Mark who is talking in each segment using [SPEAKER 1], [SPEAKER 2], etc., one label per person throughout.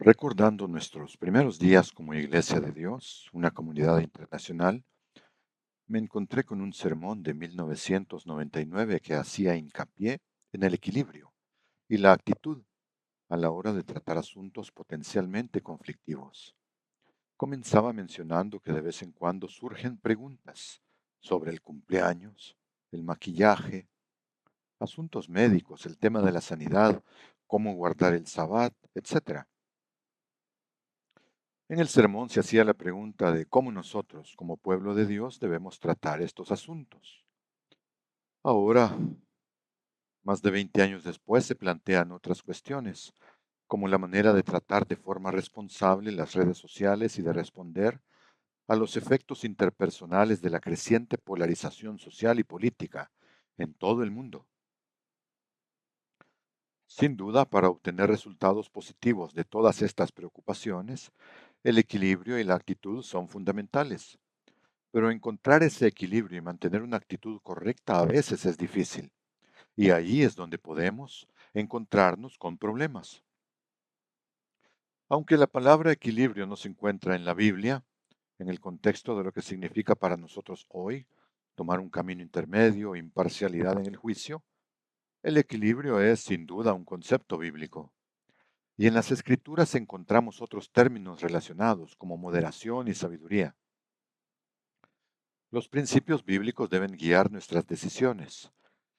[SPEAKER 1] Recordando nuestros primeros días como Iglesia de Dios, una comunidad internacional, me encontré con un sermón de 1999 que hacía hincapié en el equilibrio y la actitud a la hora de tratar asuntos potencialmente conflictivos. Comenzaba mencionando que de vez en cuando surgen preguntas sobre el cumpleaños, el maquillaje, asuntos médicos, el tema de la sanidad, cómo guardar el sabbat, etc. En el sermón se hacía la pregunta de cómo nosotros, como pueblo de Dios, debemos tratar estos asuntos. Ahora, más de 20 años después, se plantean otras cuestiones, como la manera de tratar de forma responsable las redes sociales y de responder a los efectos interpersonales de la creciente polarización social y política en todo el mundo. Sin duda, para obtener resultados positivos de todas estas preocupaciones, el equilibrio y la actitud son fundamentales. Pero encontrar ese equilibrio y mantener una actitud correcta a veces es difícil. Y ahí es donde podemos encontrarnos con problemas. Aunque la palabra equilibrio no se encuentra en la Biblia, en el contexto de lo que significa para nosotros hoy, tomar un camino intermedio, imparcialidad en el juicio, el equilibrio es sin duda un concepto bíblico. Y en las escrituras encontramos otros términos relacionados como moderación y sabiduría. Los principios bíblicos deben guiar nuestras decisiones.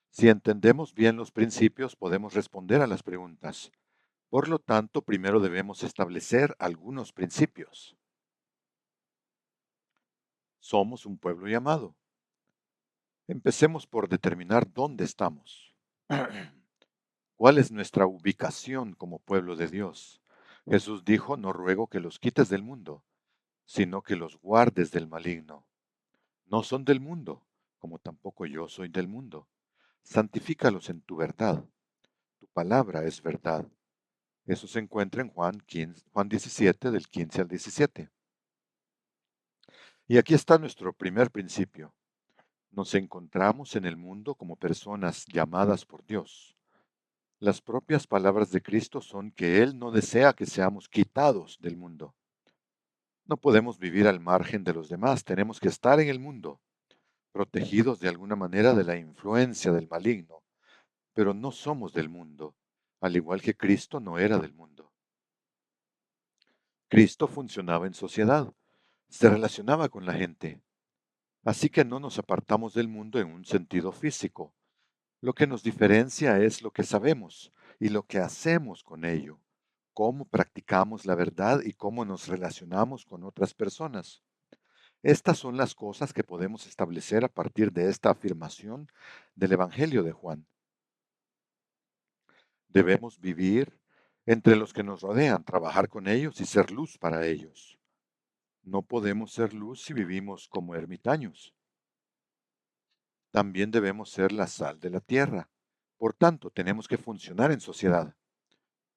[SPEAKER 1] Si entendemos bien los principios, podemos responder a las preguntas. Por lo tanto, primero debemos establecer algunos principios. Somos un pueblo llamado. Empecemos por determinar dónde estamos. ¿Cuál es nuestra ubicación como pueblo de Dios? Jesús dijo, no ruego que los quites del mundo, sino que los guardes del maligno. No son del mundo, como tampoco yo soy del mundo. Santifícalos en tu verdad. Tu palabra es verdad. Eso se encuentra en Juan 17, del 15 al 17. Y aquí está nuestro primer principio. Nos encontramos en el mundo como personas llamadas por Dios. Las propias palabras de Cristo son que Él no desea que seamos quitados del mundo. No podemos vivir al margen de los demás, tenemos que estar en el mundo, protegidos de alguna manera de la influencia del maligno, pero no somos del mundo, al igual que Cristo no era del mundo. Cristo funcionaba en sociedad, se relacionaba con la gente, así que no nos apartamos del mundo en un sentido físico. Lo que nos diferencia es lo que sabemos y lo que hacemos con ello, cómo practicamos la verdad y cómo nos relacionamos con otras personas. Estas son las cosas que podemos establecer a partir de esta afirmación del Evangelio de Juan. Debemos vivir entre los que nos rodean, trabajar con ellos y ser luz para ellos. No podemos ser luz si vivimos como ermitaños. También debemos ser la sal de la tierra. Por tanto, tenemos que funcionar en sociedad,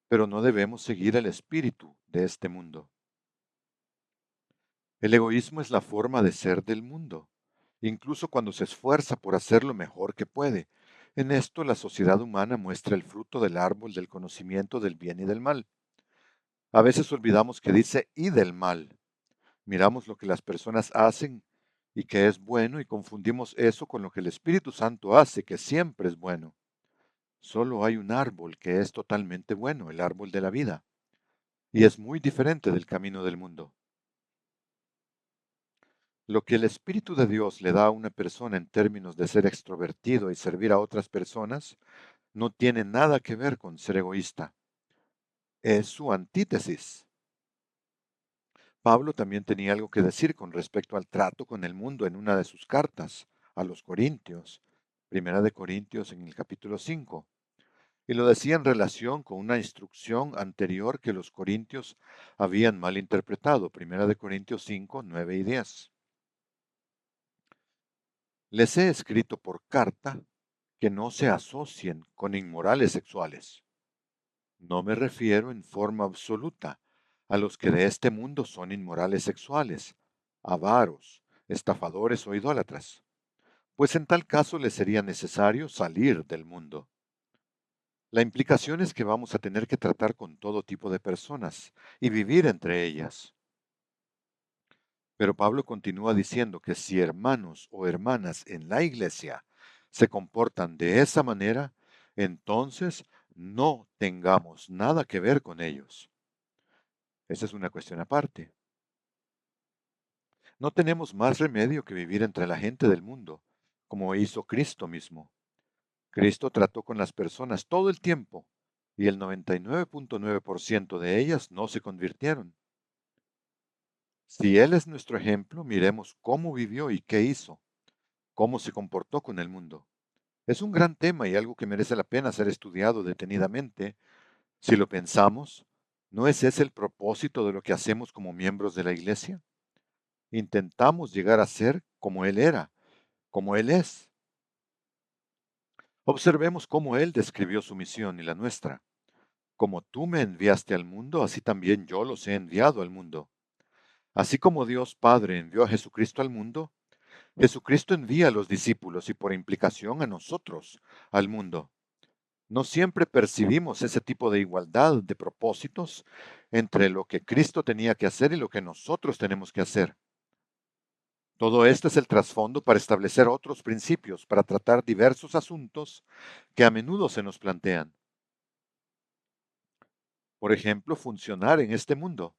[SPEAKER 1] pero no debemos seguir el espíritu de este mundo. El egoísmo es la forma de ser del mundo, incluso cuando se esfuerza por hacer lo mejor que puede. En esto la sociedad humana muestra el fruto del árbol del conocimiento del bien y del mal. A veces olvidamos que dice y del mal. Miramos lo que las personas hacen y que es bueno y confundimos eso con lo que el Espíritu Santo hace, que siempre es bueno. Solo hay un árbol que es totalmente bueno, el árbol de la vida, y es muy diferente del camino del mundo. Lo que el Espíritu de Dios le da a una persona en términos de ser extrovertido y servir a otras personas no tiene nada que ver con ser egoísta. Es su antítesis. Pablo también tenía algo que decir con respecto al trato con el mundo en una de sus cartas a los Corintios, Primera de Corintios en el capítulo 5, y lo decía en relación con una instrucción anterior que los corintios habían malinterpretado, Primera de Corintios 5, 9 y 10. Les he escrito por carta que no se asocien con inmorales sexuales. No me refiero en forma absoluta a los que de este mundo son inmorales sexuales, avaros, estafadores o idólatras, pues en tal caso les sería necesario salir del mundo. La implicación es que vamos a tener que tratar con todo tipo de personas y vivir entre ellas. Pero Pablo continúa diciendo que si hermanos o hermanas en la iglesia se comportan de esa manera, entonces no tengamos nada que ver con ellos. Esa es una cuestión aparte. No tenemos más remedio que vivir entre la gente del mundo, como hizo Cristo mismo. Cristo trató con las personas todo el tiempo y el 99.9% de ellas no se convirtieron. Si Él es nuestro ejemplo, miremos cómo vivió y qué hizo, cómo se comportó con el mundo. Es un gran tema y algo que merece la pena ser estudiado detenidamente. Si lo pensamos, ¿no es ese el propósito de lo que hacemos como miembros de la iglesia? Intentamos llegar a ser como Él era, como Él es. Observemos cómo Él describió su misión y la nuestra. Como tú me enviaste al mundo, así también yo los he enviado al mundo. Así como Dios Padre envió a Jesucristo al mundo, Jesucristo envía a los discípulos y por implicación a nosotros al mundo. No siempre percibimos ese tipo de igualdad de propósitos entre lo que Cristo tenía que hacer y lo que nosotros tenemos que hacer. Todo esto es el trasfondo para establecer otros principios, para tratar diversos asuntos que a menudo se nos plantean. Por ejemplo, funcionar en este mundo.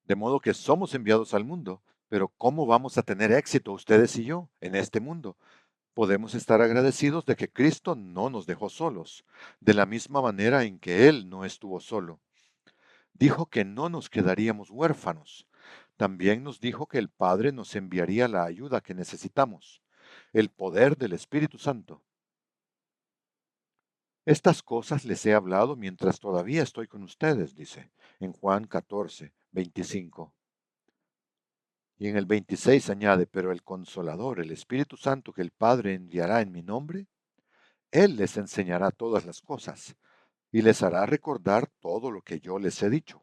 [SPEAKER 1] De modo que somos enviados al mundo, pero ¿cómo vamos a tener éxito ustedes y yo en este mundo? Podemos estar agradecidos de que Cristo no nos dejó solos, de la misma manera en que Él no estuvo solo. Dijo que no nos quedaríamos huérfanos. También nos dijo que el Padre nos enviaría la ayuda que necesitamos, el poder del Espíritu Santo. Estas cosas les he hablado mientras todavía estoy con ustedes, dice en Juan 14, 25. Y en el 26 añade, pero el Consolador, el Espíritu Santo que el Padre enviará en mi nombre, Él les enseñará todas las cosas y les hará recordar todo lo que yo les he dicho.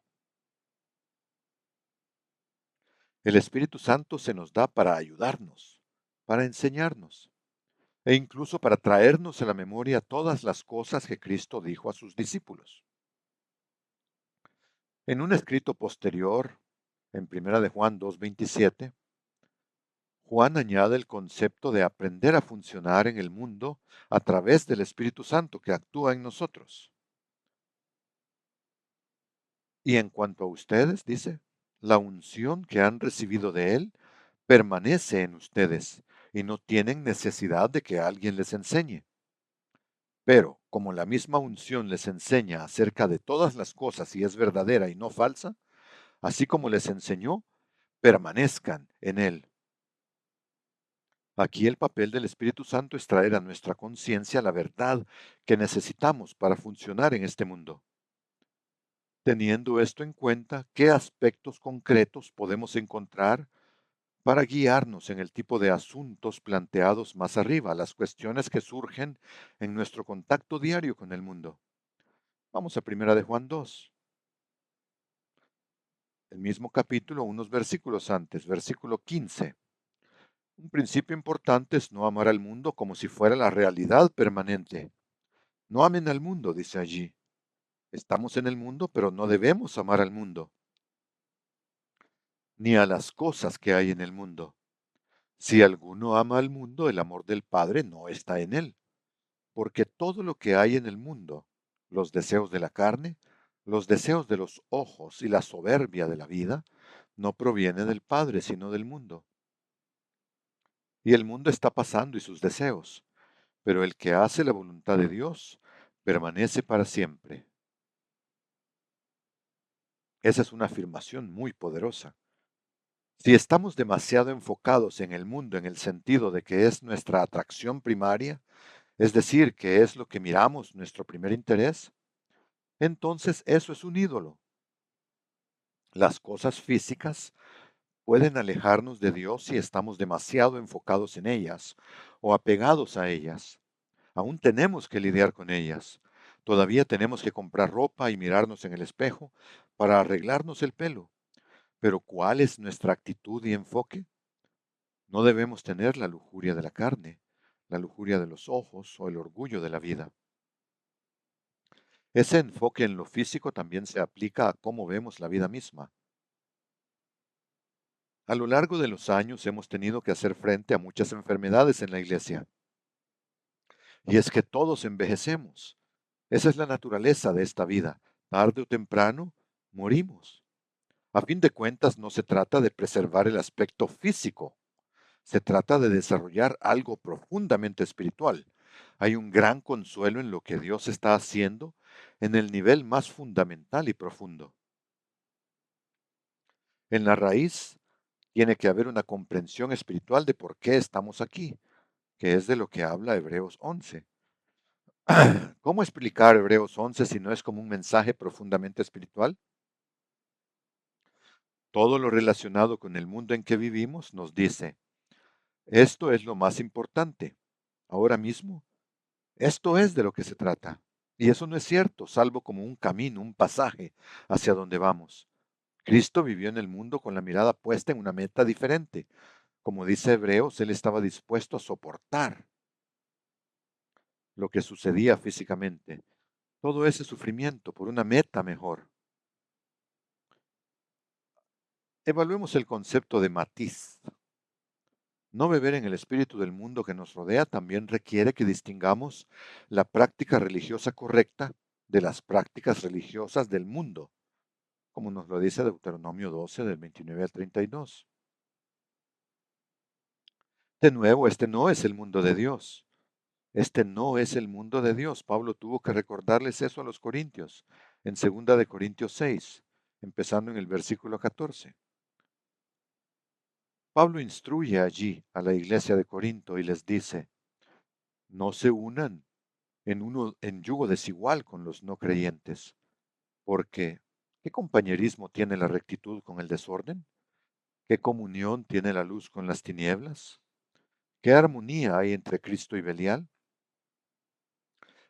[SPEAKER 1] El Espíritu Santo se nos da para ayudarnos, para enseñarnos e incluso para traernos a la memoria todas las cosas que Cristo dijo a sus discípulos. En un escrito posterior, en Primera de Juan 2:27, Juan añade el concepto de aprender a funcionar en el mundo a través del Espíritu Santo que actúa en nosotros. Y en cuanto a ustedes, dice, la unción que han recibido de Él permanece en ustedes y no tienen necesidad de que alguien les enseñe. Pero como la misma unción les enseña acerca de todas las cosas y es verdadera y no falsa, así como les enseñó, permanezcan en Él. Aquí el papel del Espíritu Santo es traer a nuestra conciencia la verdad que necesitamos para funcionar en este mundo. Teniendo esto en cuenta, ¿qué aspectos concretos podemos encontrar para guiarnos en el tipo de asuntos planteados más arriba, las cuestiones que surgen en nuestro contacto diario con el mundo? Vamos a Primera de Juan 2, el mismo capítulo, unos versículos antes, versículo 15. Un principio importante es no amar al mundo como si fuera la realidad permanente. No amen al mundo, dice allí. Estamos en el mundo, pero no debemos amar al mundo, ni a las cosas que hay en el mundo. Si alguno ama al mundo, el amor del Padre no está en él, porque todo lo que hay en el mundo, los deseos de la carne, los deseos de los ojos y la soberbia de la vida, no proviene del Padre, sino del mundo. Y el mundo está pasando y sus deseos, pero el que hace la voluntad de Dios permanece para siempre. Esa es una afirmación muy poderosa. Si estamos demasiado enfocados en el mundo en el sentido de que es nuestra atracción primaria, es decir, que es lo que miramos, nuestro primer interés, entonces eso es un ídolo. Las cosas físicas pueden alejarnos de Dios si estamos demasiado enfocados en ellas o apegados a ellas. Aún tenemos que lidiar con ellas. Todavía tenemos que comprar ropa y mirarnos en el espejo para arreglarnos el pelo. Pero ¿cuál es nuestra actitud y enfoque? No debemos tener la lujuria de la carne, la lujuria de los ojos o el orgullo de la vida. Ese enfoque en lo físico también se aplica a cómo vemos la vida misma. A lo largo de los años hemos tenido que hacer frente a muchas enfermedades en la iglesia. Y es que todos envejecemos. Esa es la naturaleza de esta vida. Tarde o temprano, morimos. A fin de cuentas, no se trata de preservar el aspecto físico, se trata de desarrollar algo profundamente espiritual. Hay un gran consuelo en lo que Dios está haciendo en el nivel más fundamental y profundo. En la raíz tiene que haber una comprensión espiritual de por qué estamos aquí, que es de lo que habla Hebreos 11. ¿Cómo explicar Hebreos 11 si no es como un mensaje profundamente espiritual? Todo lo relacionado con el mundo en que vivimos nos dice, esto es lo más importante. Ahora mismo, esto es de lo que se trata. Y eso no es cierto, salvo como un camino, un pasaje hacia donde vamos. Cristo vivió en el mundo con la mirada puesta en una meta diferente. Como dice Hebreos, él estaba dispuesto a soportar lo que sucedía físicamente, todo ese sufrimiento por una meta mejor. Evaluemos el concepto de matiz. No beber en el espíritu del mundo que nos rodea también requiere que distingamos la práctica religiosa correcta de las prácticas religiosas del mundo, como nos lo dice Deuteronomio 12 del 29 al 32. De nuevo, este no es el mundo de Dios. Este no es el mundo de Dios. Pablo tuvo que recordarles eso a los corintios, en 2 de Corintios 6, empezando en el versículo 14. Pablo instruye allí a la iglesia de Corinto y les dice, no se unan en yugo desigual con los no creyentes, porque ¿qué compañerismo tiene la rectitud con el desorden? ¿Qué comunión tiene la luz con las tinieblas? ¿Qué armonía hay entre Cristo y Belial?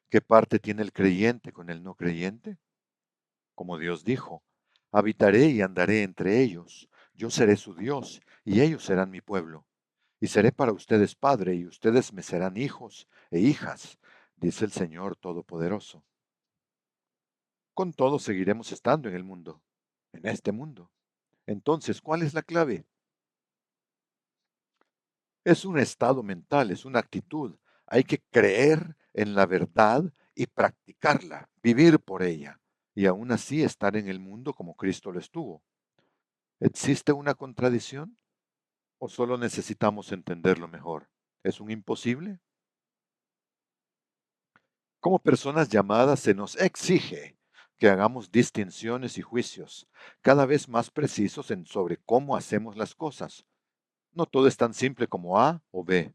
[SPEAKER 1] ¿Qué parte tiene el creyente con el no creyente? Como Dios dijo, habitaré y andaré entre ellos, yo seré su Dios y ellos serán mi pueblo. Y seré para ustedes padre y ustedes me serán hijos e hijas, dice el Señor Todopoderoso. Con todo seguiremos estando en el mundo, en este mundo. Entonces, ¿cuál es la clave? Es un estado mental, es una actitud. Hay que creer en la verdad y practicarla, vivir por ella, y aún así estar en el mundo como Cristo lo estuvo. ¿Existe una contradicción o solo necesitamos entenderlo mejor? ¿Es un imposible? Como personas llamadas se nos exige que hagamos distinciones y juicios cada vez más precisos sobre cómo hacemos las cosas. No todo es tan simple como A o B.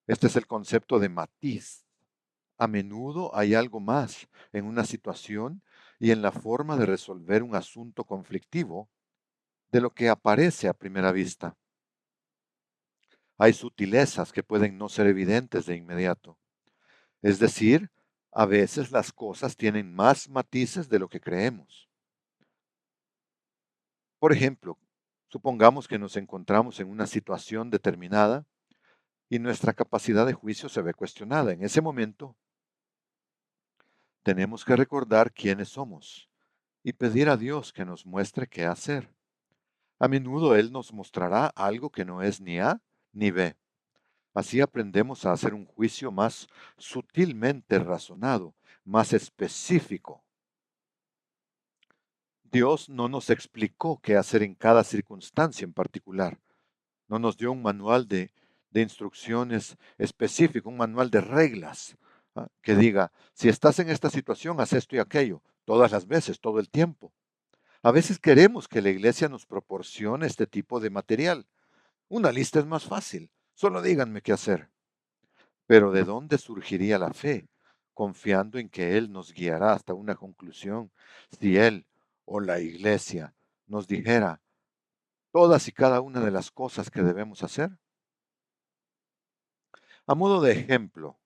[SPEAKER 1] Este es el concepto de matiz. A menudo hay algo más en una situación y en la forma de resolver un asunto conflictivo de lo que aparece a primera vista. Hay sutilezas que pueden no ser evidentes de inmediato. Es decir, a veces las cosas tienen más matices de lo que creemos. Por ejemplo, supongamos que nos encontramos en una situación determinada y nuestra capacidad de juicio se ve cuestionada. En ese momento, tenemos que recordar quiénes somos y pedir a Dios que nos muestre qué hacer. A menudo Él nos mostrará algo que no es ni A ni B. Así aprendemos a hacer un juicio más sutilmente razonado, más específico. Dios no nos explicó qué hacer en cada circunstancia en particular. No nos dio un manual de instrucciones específico, un manual de reglas, que diga, si estás en esta situación, haz esto y aquello, todas las veces, todo el tiempo. A veces queremos que la iglesia nos proporcione este tipo de material. Una lista es más fácil, solo díganme qué hacer. Pero ¿de dónde surgiría la fe? Confiando en que Él nos guiará hasta una conclusión. Si Él o la iglesia nos dijera todas y cada una de las cosas que debemos hacer. A modo de ejemplo,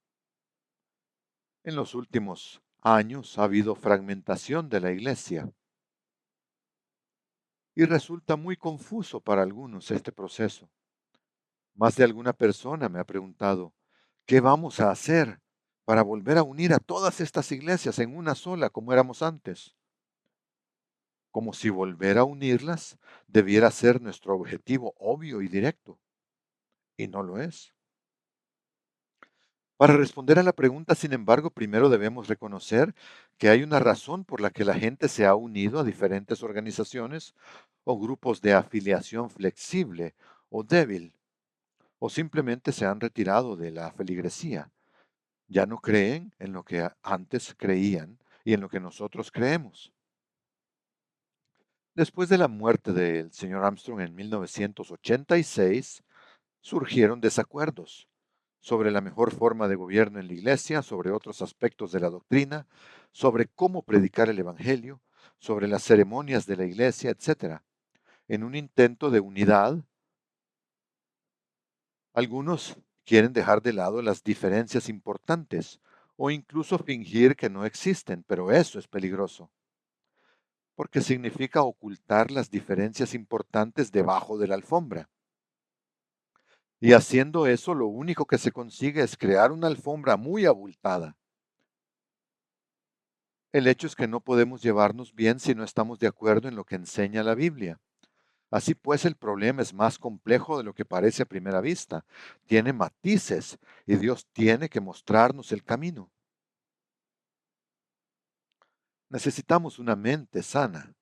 [SPEAKER 1] en los últimos años ha habido fragmentación de la iglesia y resulta muy confuso para algunos este proceso. Más de alguna persona me ha preguntado, ¿qué vamos a hacer? para volver a unir a todas estas iglesias en una sola como éramos antes, como si volver a unirlas debiera ser nuestro objetivo obvio y directo, y no lo es. Para responder a la pregunta, sin embargo, primero debemos reconocer que hay una razón por la que la gente se ha unido a diferentes organizaciones o grupos de afiliación flexible o débil, o simplemente se han retirado de la feligresía. Ya no creen en lo que antes creían y en lo que nosotros creemos. Después de la muerte del señor Armstrong en 1986, surgieron desacuerdos sobre la mejor forma de gobierno en la iglesia, sobre otros aspectos de la doctrina, sobre cómo predicar el Evangelio, sobre las ceremonias de la iglesia, etc. En un intento de unidad, algunos quieren dejar de lado las diferencias importantes o incluso fingir que no existen, pero eso es peligroso, porque significa ocultar las diferencias importantes debajo de la alfombra. Y haciendo eso, lo único que se consigue es crear una alfombra muy abultada. El hecho es que no podemos llevarnos bien si no estamos de acuerdo en lo que enseña la Biblia. Así pues, el problema es más complejo de lo que parece a primera vista. Tiene matices y Dios tiene que mostrarnos el camino. Necesitamos una mente sana.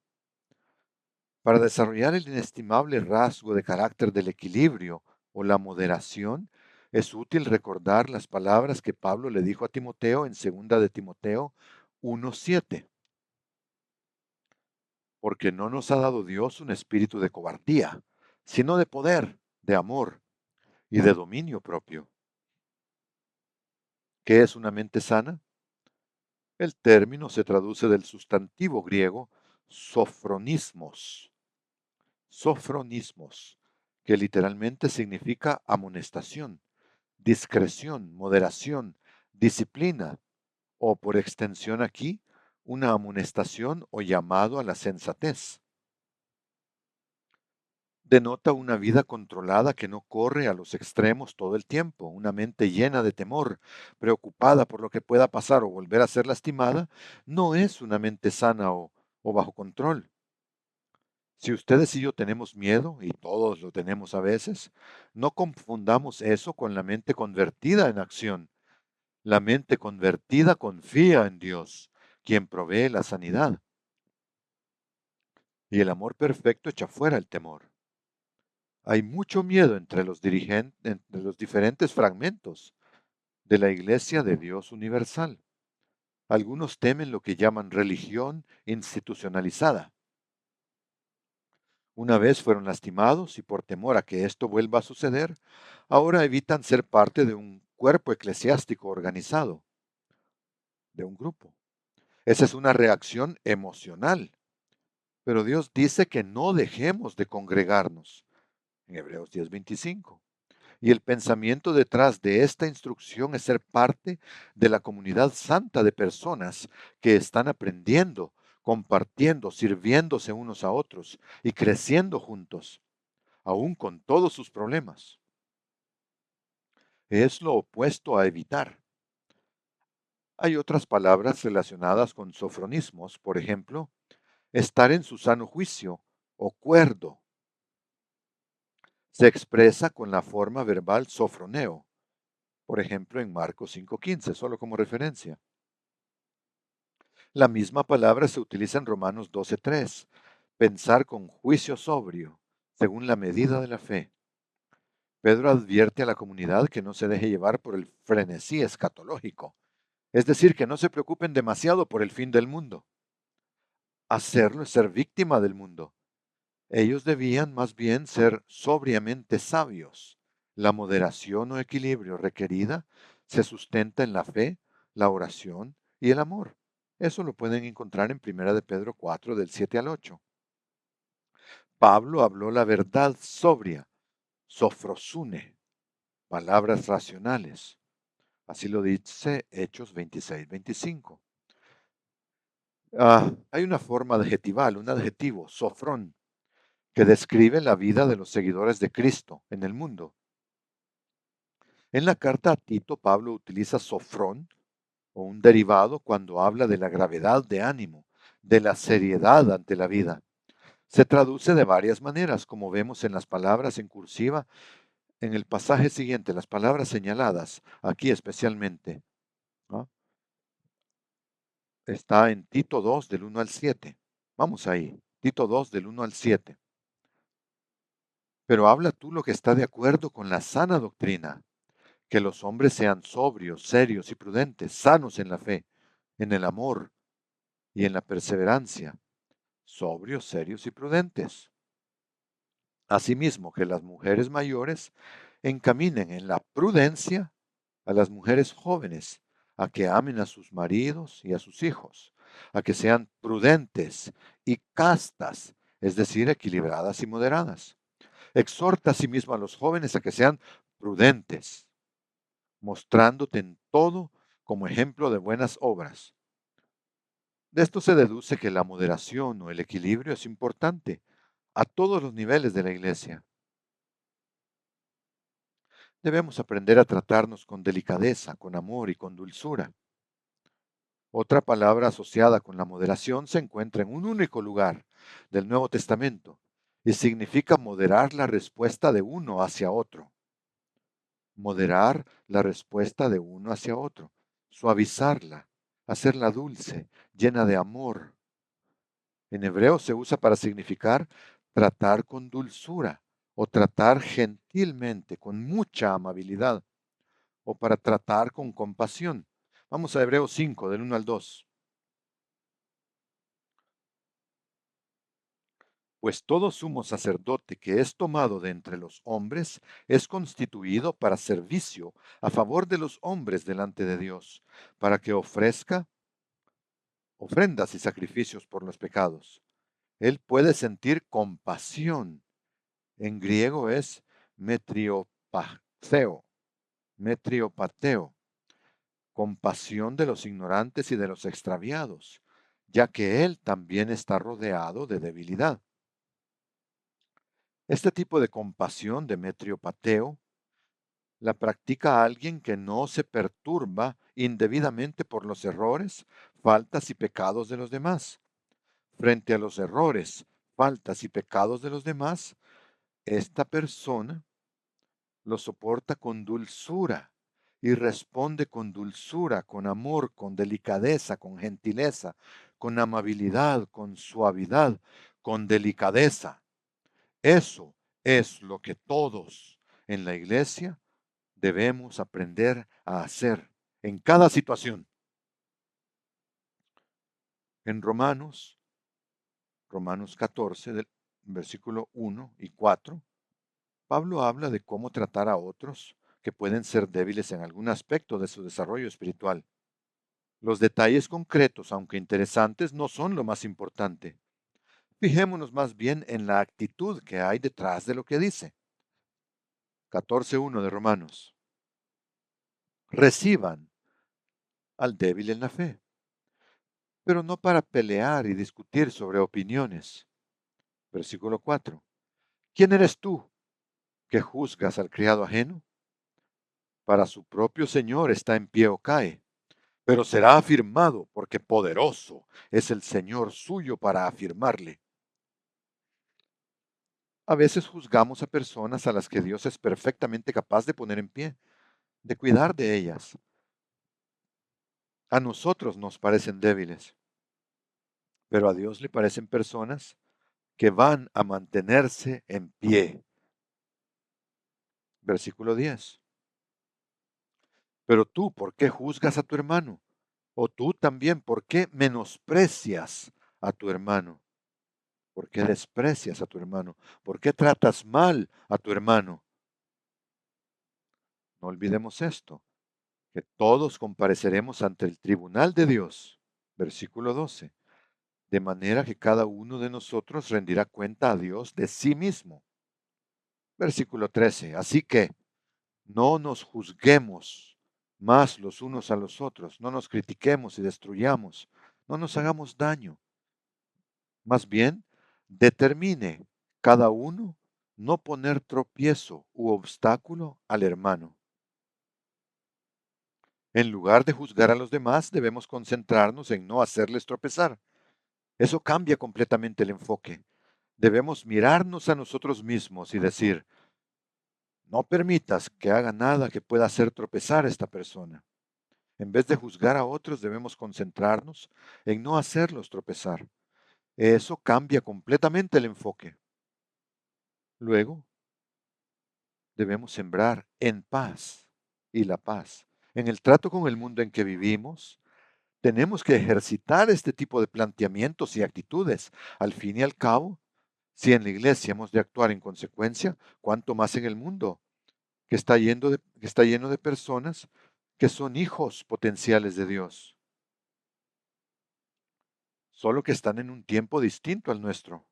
[SPEAKER 1] Para desarrollar el inestimable rasgo de carácter del equilibrio o la moderación, es útil recordar las palabras que Pablo le dijo a Timoteo en 2 de Timoteo 1:7, porque no nos ha dado Dios un espíritu de cobardía, sino de poder, de amor y de dominio propio. ¿Qué es una mente sana? El término se traduce del sustantivo griego sofronismos, sofronismos, que literalmente significa amonestación, discreción, moderación, disciplina o por extensión aquí, una amonestación o llamado a la sensatez. Denota una vida controlada que no corre a los extremos todo el tiempo, una mente llena de temor, preocupada por lo que pueda pasar o volver a ser lastimada, no es una mente sana o bajo control. Si ustedes y yo tenemos miedo, y todos lo tenemos a veces, no confundamos eso con la mente convertida en acción. La mente convertida confía en Dios, quien provee la sanidad, y el amor perfecto echa fuera el temor. Hay mucho miedo entre los diferentes fragmentos de la Iglesia de Dios Universal. Algunos temen lo que llaman religión institucionalizada. Una vez fueron lastimados y por temor a que esto vuelva a suceder, ahora evitan ser parte de un cuerpo eclesiástico organizado, de un grupo. Esa es una reacción emocional. Pero Dios dice que no dejemos de congregarnos, en Hebreos 10:25. Y el pensamiento detrás de esta instrucción es ser parte de la comunidad santa de personas que están aprendiendo, compartiendo, sirviéndose unos a otros y creciendo juntos, aún con todos sus problemas. Es lo opuesto a evitar. Hay otras palabras relacionadas con sofronismos, por ejemplo, estar en su sano juicio o cuerdo. Se expresa con la forma verbal sofroneo, por ejemplo en Marcos 5:15, solo como referencia. La misma palabra se utiliza en Romanos 12:3, pensar con juicio sobrio, según la medida de la fe. Pedro advierte a la comunidad que no se deje llevar por el frenesí escatológico, es decir, que no se preocupen demasiado por el fin del mundo. Hacerlo es ser víctima del mundo. Ellos debían más bien ser sobriamente sabios. La moderación o equilibrio requerida se sustenta en la fe, la oración y el amor. Eso lo pueden encontrar en 1 de Pedro 4 del 7 al 8. Pablo habló la verdad sobria, sofrosune, palabras racionales. Así lo dice Hechos 26:25. Hay una forma adjetival, un adjetivo, sofrón, que describe la vida de los seguidores de Cristo en el mundo. En la carta a Tito, Pablo utiliza sofrón o un derivado cuando habla de la gravedad de ánimo, de la seriedad ante la vida. Se traduce de varias maneras, como vemos en las palabras en cursiva en el pasaje siguiente, las palabras señaladas, aquí especialmente. ¿No? Está en Tito 2 del 1 al 7. Vamos ahí, Tito 2 del 1 al 7. Pero habla tú lo que está de acuerdo con la sana doctrina, que los hombres sean sobrios, serios y prudentes, sanos en la fe, en el amor y en la perseverancia, sobrios, serios y prudentes. Asimismo, que las mujeres mayores encaminen en la prudencia a las mujeres jóvenes, a que amen a sus maridos y a sus hijos, a que sean prudentes y castas, es decir, equilibradas y moderadas. Exhorta asimismo a los jóvenes a que sean prudentes, mostrándote en todo como ejemplo de buenas obras. De esto se deduce que la moderación o el equilibrio es importante a todos los niveles de la iglesia. Debemos aprender a tratarnos con delicadeza, con amor y con dulzura. Otra palabra asociada con la moderación se encuentra en un único lugar del Nuevo Testamento y significa moderar la respuesta de uno hacia otro. Moderar la respuesta de uno hacia otro, suavizarla, hacerla dulce, llena de amor. En hebreo se usa para significar tratar con dulzura o tratar gentilmente, con mucha amabilidad, o para tratar con compasión. Vamos a Hebreos 5, del 1 al 2. Pues todo sumo sacerdote que es tomado de entre los hombres es constituido para servicio a favor de los hombres delante de Dios, para que ofrezca ofrendas y sacrificios por los pecados. Él puede sentir compasión. En griego es metriopateo, metriopateo, compasión de los ignorantes y de los extraviados, ya que él también está rodeado de debilidad. Este tipo de compasión, de metriopateo, la practica alguien que no se perturba indebidamente por los errores, faltas y pecados de los demás. Frente a los errores, faltas y pecados de los demás, esta persona lo soporta con dulzura y responde con dulzura, con amor, con delicadeza, con gentileza, con amabilidad, con suavidad, con delicadeza. Eso es lo que todos en la iglesia debemos aprender a hacer en cada situación. En Romanos 14, del versículo 1 y 4, Pablo habla de cómo tratar a otros que pueden ser débiles en algún aspecto de su desarrollo espiritual. Los detalles concretos, aunque interesantes, no son lo más importante. Fijémonos más bien en la actitud que hay detrás de lo que dice. 14.1 de Romanos. Reciban al débil en la fe, pero no para pelear y discutir sobre opiniones. Versículo 4. ¿Quién eres tú que juzgas al criado ajeno? Para su propio Señor está en pie o cae, pero será afirmado porque poderoso es el Señor suyo para afirmarle. A veces juzgamos a personas a las que Dios es perfectamente capaz de poner en pie, de cuidar de ellas. A nosotros nos parecen débiles, pero a Dios le parecen personas que van a mantenerse en pie. Versículo 10. Pero tú, ¿por qué juzgas a tu hermano? O tú también, ¿por qué menosprecias a tu hermano? ¿Por qué desprecias a tu hermano? ¿Por qué tratas mal a tu hermano? No olvidemos esto, que todos compareceremos ante el tribunal de Dios. Versículo 12. De manera que cada uno de nosotros rendirá cuenta a Dios de sí mismo. Versículo 13. Así que no nos juzguemos más los unos a los otros, no nos critiquemos y destruyamos, no nos hagamos daño. Más bien, determine cada uno no poner tropiezo u obstáculo al hermano. En lugar de juzgar a los demás, debemos concentrarnos en no hacerles tropezar. Eso cambia completamente el enfoque. Debemos mirarnos a nosotros mismos y decir, no permitas que haga nada que pueda hacer tropezar a esta persona. En vez de juzgar a otros, debemos concentrarnos en no hacerlos tropezar. Eso cambia completamente el enfoque. Luego, debemos sembrar en paz y la paz. En el trato con el mundo en que vivimos, tenemos que ejercitar este tipo de planteamientos y actitudes. Al fin y al cabo, si en la iglesia hemos de actuar en consecuencia, ¿cuánto más en el mundo que está lleno de personas que son hijos potenciales de Dios, solo que están en un tiempo distinto al nuestro?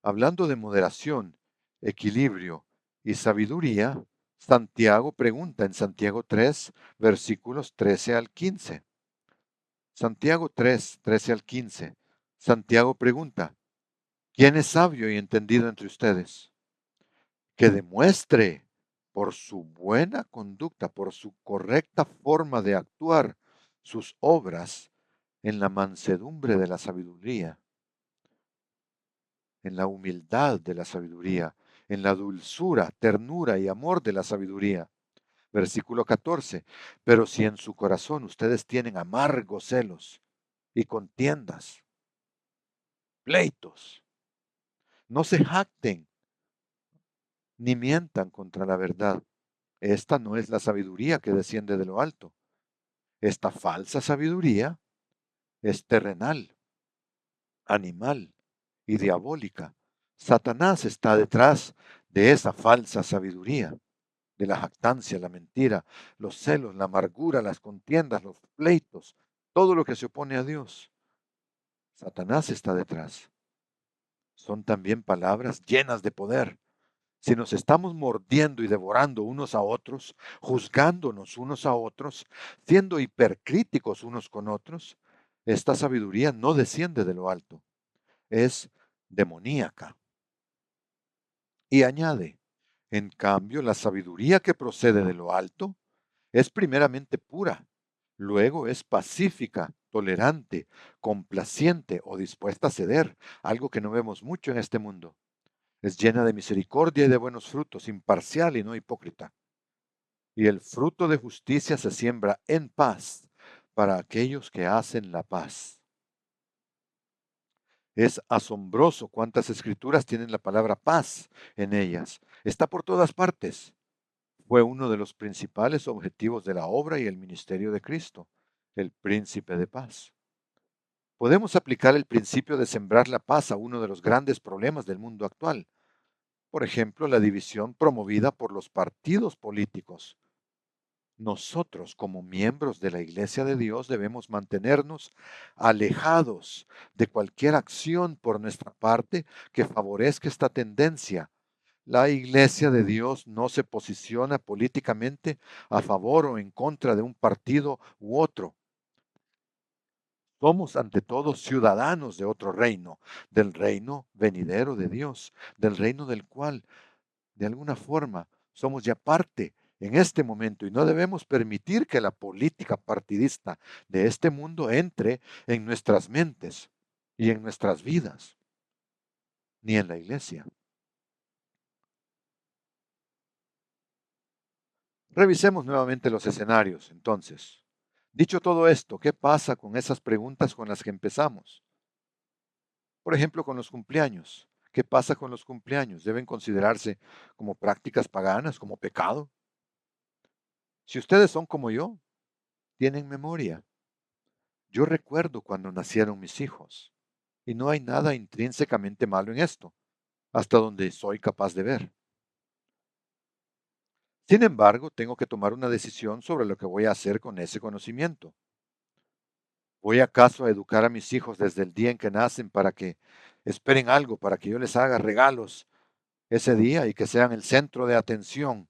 [SPEAKER 1] Hablando de moderación, equilibrio y sabiduría, Santiago pregunta en Santiago 3, versículos 13 al 15. Santiago 3, 13 al 15. Santiago pregunta, ¿quién es sabio y entendido entre ustedes? Que demuestre por su buena conducta, por su correcta forma de actuar, sus obras en la mansedumbre de la sabiduría, en la humildad de la sabiduría, en la dulzura, ternura y amor de la sabiduría. Versículo 14. Pero si en su corazón ustedes tienen amargos celos y contiendas, pleitos, no se jacten ni mientan contra la verdad. Esta no es la sabiduría que desciende de lo alto. Esta falsa sabiduría es terrenal, animal y diabólica. Satanás está detrás de esa falsa sabiduría, de la jactancia, la mentira, los celos, la amargura, las contiendas, los pleitos, todo lo que se opone a Dios. Satanás está detrás. Son también palabras llenas de poder. Si nos estamos mordiendo y devorando unos a otros, juzgándonos unos a otros, siendo hipercríticos unos con otros, esta sabiduría no desciende de lo alto, es demoníaca. Y añade, en cambio, la sabiduría que procede de lo alto es primeramente pura, luego es pacífica, tolerante, complaciente o dispuesta a ceder, algo que no vemos mucho en este mundo. Es llena de misericordia y de buenos frutos, imparcial y no hipócrita. Y el fruto de justicia se siembra en paz para aquellos que hacen la paz. Es asombroso cuántas escrituras tienen la palabra paz en ellas. Está por todas partes. Fue uno de los principales objetivos de la obra y el ministerio de Cristo, el príncipe de paz. Podemos aplicar el principio de sembrar la paz a uno de los grandes problemas del mundo actual. Por ejemplo, la división promovida por los partidos políticos. Nosotros, como miembros de la Iglesia de Dios, debemos mantenernos alejados de cualquier acción por nuestra parte que favorezca esta tendencia. La Iglesia de Dios no se posiciona políticamente a favor o en contra de un partido u otro. Somos ante todo ciudadanos de otro reino, del reino venidero de Dios, del reino del cual de alguna forma somos ya parte en este momento y no debemos permitir que la política partidista de este mundo entre en nuestras mentes y en nuestras vidas, ni en la iglesia. Revisemos nuevamente los escenarios, entonces. Dicho todo esto, ¿qué pasa con esas preguntas con las que empezamos? Por ejemplo, con los cumpleaños. ¿Qué pasa con los cumpleaños? ¿Deben considerarse como prácticas paganas, como pecado? Si ustedes son como yo, tienen memoria. Yo recuerdo cuando nacieron mis hijos, y no hay nada intrínsecamente malo en esto, hasta donde soy capaz de ver. Sin embargo, tengo que tomar una decisión sobre lo que voy a hacer con ese conocimiento. ¿Voy acaso a educar a mis hijos desde el día en que nacen para que esperen algo, para que yo les haga regalos ese día y que sean el centro de atención?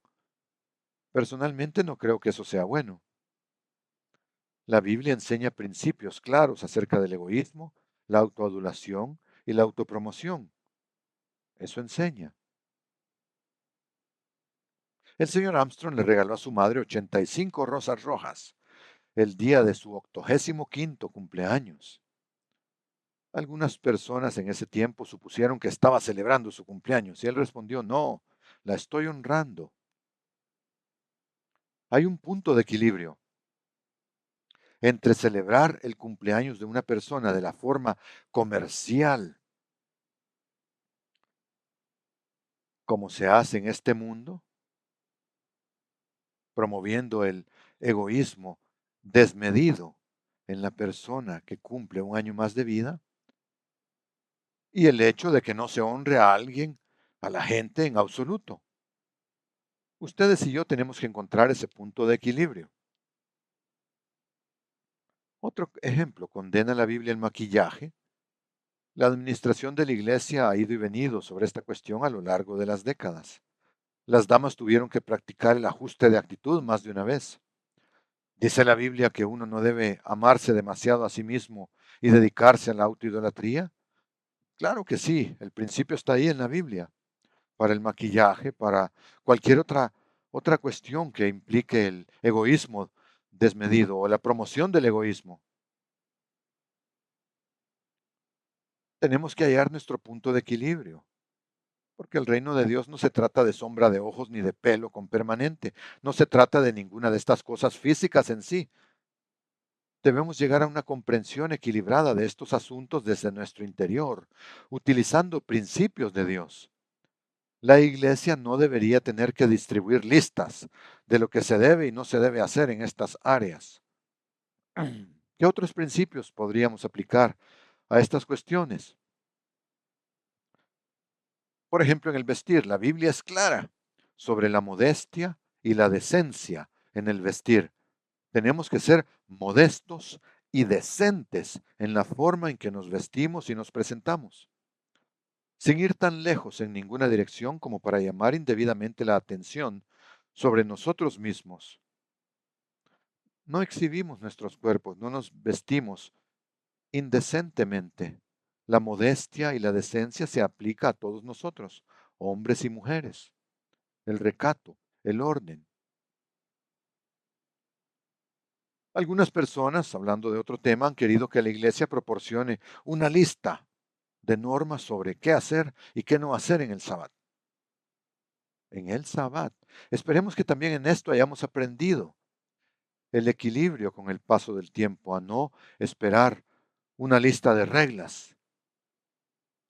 [SPEAKER 1] Personalmente no creo que eso sea bueno. La Biblia enseña principios claros acerca del egoísmo, la autoadulación y la autopromoción. Eso enseña. El señor Armstrong le regaló a su madre 85 rosas rojas el día de su 85º cumpleaños. Algunas personas en ese tiempo supusieron que estaba celebrando su cumpleaños y él respondió, no, la estoy honrando. Hay un punto de equilibrio entre celebrar el cumpleaños de una persona de la forma comercial, como se hace en este mundo, promoviendo el egoísmo desmedido en la persona que cumple un año más de vida, y el hecho de que no se honre a alguien, a la gente en absoluto. Ustedes y yo tenemos que encontrar ese punto de equilibrio. Otro ejemplo, condena la Biblia el maquillaje. La administración de la iglesia ha ido y venido sobre esta cuestión a lo largo de las décadas. Las damas tuvieron que practicar el ajuste de actitud más de una vez. Dice la Biblia que uno no debe amarse demasiado a sí mismo y dedicarse a la autoidolatría. Claro que sí, el principio está ahí en la Biblia, para el maquillaje, para cualquier otra cuestión que implique el egoísmo desmedido o la promoción del egoísmo. Tenemos que hallar nuestro punto de equilibrio, porque el reino de Dios no se trata de sombra de ojos ni de pelo con permanente, no se trata de ninguna de estas cosas físicas en sí. Debemos llegar a una comprensión equilibrada de estos asuntos desde nuestro interior, utilizando principios de Dios. La iglesia no debería tener que distribuir listas de lo que se debe y no se debe hacer en estas áreas. ¿Qué otros principios podríamos aplicar a estas cuestiones? Por ejemplo, en el vestir, la Biblia es clara sobre la modestia y la decencia en el vestir. Tenemos que ser modestos y decentes en la forma en que nos vestimos y nos presentamos, sin ir tan lejos en ninguna dirección como para llamar indebidamente la atención sobre nosotros mismos. No exhibimos nuestros cuerpos, no nos vestimos indecentemente. La modestia y la decencia se aplica a todos nosotros, hombres y mujeres. El recato, el orden. Algunas personas, hablando de otro tema, han querido que la iglesia proporcione una lista de normas sobre qué hacer y qué no hacer en el Sabbat. En el Sabbat. Esperemos que también en esto hayamos aprendido el equilibrio con el paso del tiempo, a no esperar una lista de reglas,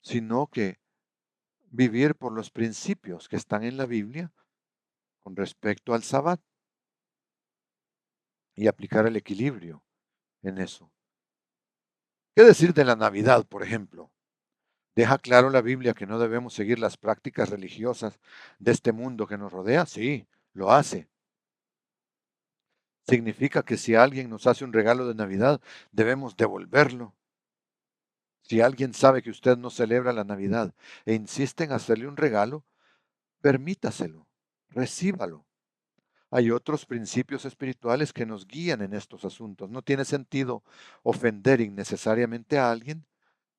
[SPEAKER 1] sino que vivir por los principios que están en la Biblia con respecto al Sabbat y aplicar el equilibrio en eso. ¿Qué decir de la Navidad, por ejemplo? ¿Deja claro la Biblia que no debemos seguir las prácticas religiosas de este mundo que nos rodea? Sí, lo hace. Significa que si alguien nos hace un regalo de Navidad, debemos devolverlo. Si alguien sabe que usted no celebra la Navidad e insiste en hacerle un regalo, permítaselo, recíbalo. Hay otros principios espirituales que nos guían en estos asuntos. No tiene sentido ofender innecesariamente a alguien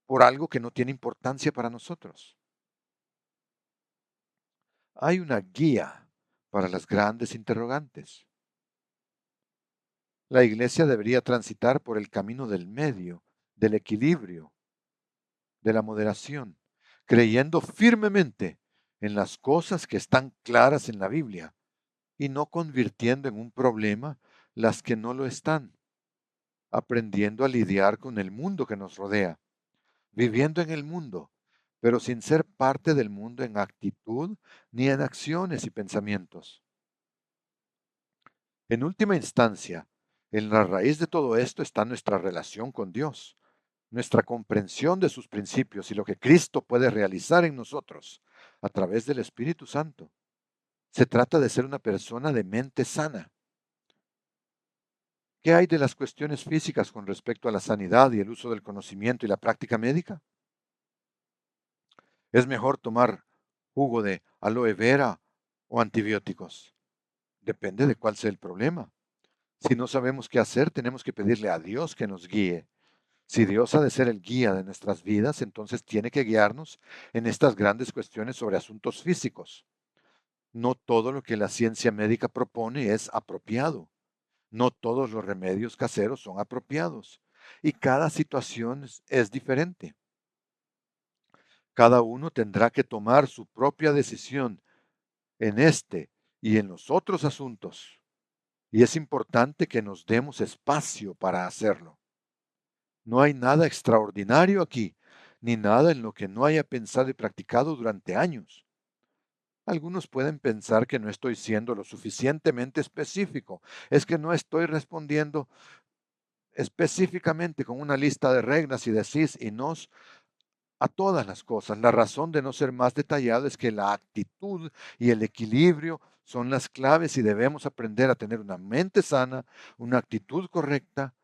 [SPEAKER 1] por algo que no tiene importancia para nosotros. Hay una guía para las grandes interrogantes. La iglesia debería transitar por el camino del medio, del equilibrio, de la moderación, creyendo firmemente en las cosas que están claras en la Biblia y no convirtiendo en un problema las que no lo están, aprendiendo a lidiar con el mundo que nos rodea, viviendo en el mundo, pero sin ser parte del mundo en actitud ni en acciones y pensamientos. En última instancia, en la raíz de todo esto está nuestra relación con Dios, nuestra comprensión de sus principios y lo que Cristo puede realizar en nosotros a través del Espíritu Santo. Se trata de ser una persona de mente sana. ¿Qué hay de las cuestiones físicas con respecto a la sanidad y el uso del conocimiento y la práctica médica? ¿Es mejor tomar jugo de aloe vera o antibióticos? Depende de cuál sea el problema. Si no sabemos qué hacer, tenemos que pedirle a Dios que nos guíe. Si Dios ha de ser el guía de nuestras vidas, entonces tiene que guiarnos en estas grandes cuestiones sobre asuntos físicos. No todo lo que la ciencia médica propone es apropiado. No todos los remedios caseros son apropiados. Y cada situación es diferente. Cada uno tendrá que tomar su propia decisión en este y en los otros asuntos. Y es importante que nos demos espacio para hacerlo. No hay nada extraordinario aquí, ni nada en lo que no haya pensado y practicado durante años. Algunos pueden pensar que no estoy siendo lo suficientemente específico. Es que no estoy respondiendo específicamente con una lista de reglas y de sís y nos a todas las cosas. La razón de no ser más detallado es que la actitud y el equilibrio son las claves y debemos aprender a tener una mente sana, una actitud correcta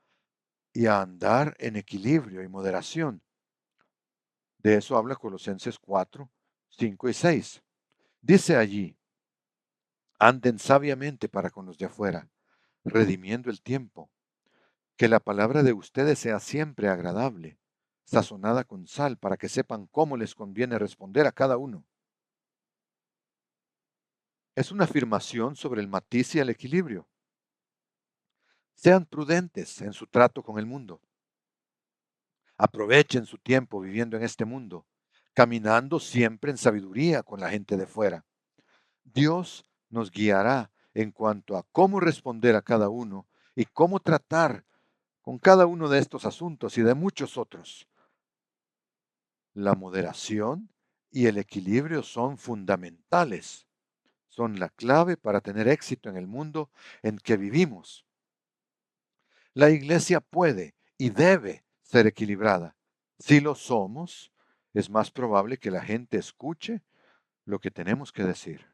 [SPEAKER 1] y a andar en equilibrio y moderación. De eso habla Colosenses 4, 5 y 6. Dice allí, anden sabiamente para con los de afuera, redimiendo el tiempo. Que la palabra de ustedes sea siempre agradable, sazonada con sal, para que sepan cómo les conviene responder a cada uno. Es una afirmación sobre el matiz y el equilibrio. Sean prudentes en su trato con el mundo. Aprovechen su tiempo viviendo en este mundo, caminando siempre en sabiduría con la gente de fuera. Dios nos guiará en cuanto a cómo responder a cada uno y cómo tratar con cada uno de estos asuntos y de muchos otros. La moderación y el equilibrio son fundamentales, son la clave para tener éxito en el mundo en que vivimos. La iglesia puede y debe ser equilibrada. Si lo somos, es más probable que la gente escuche lo que tenemos que decir.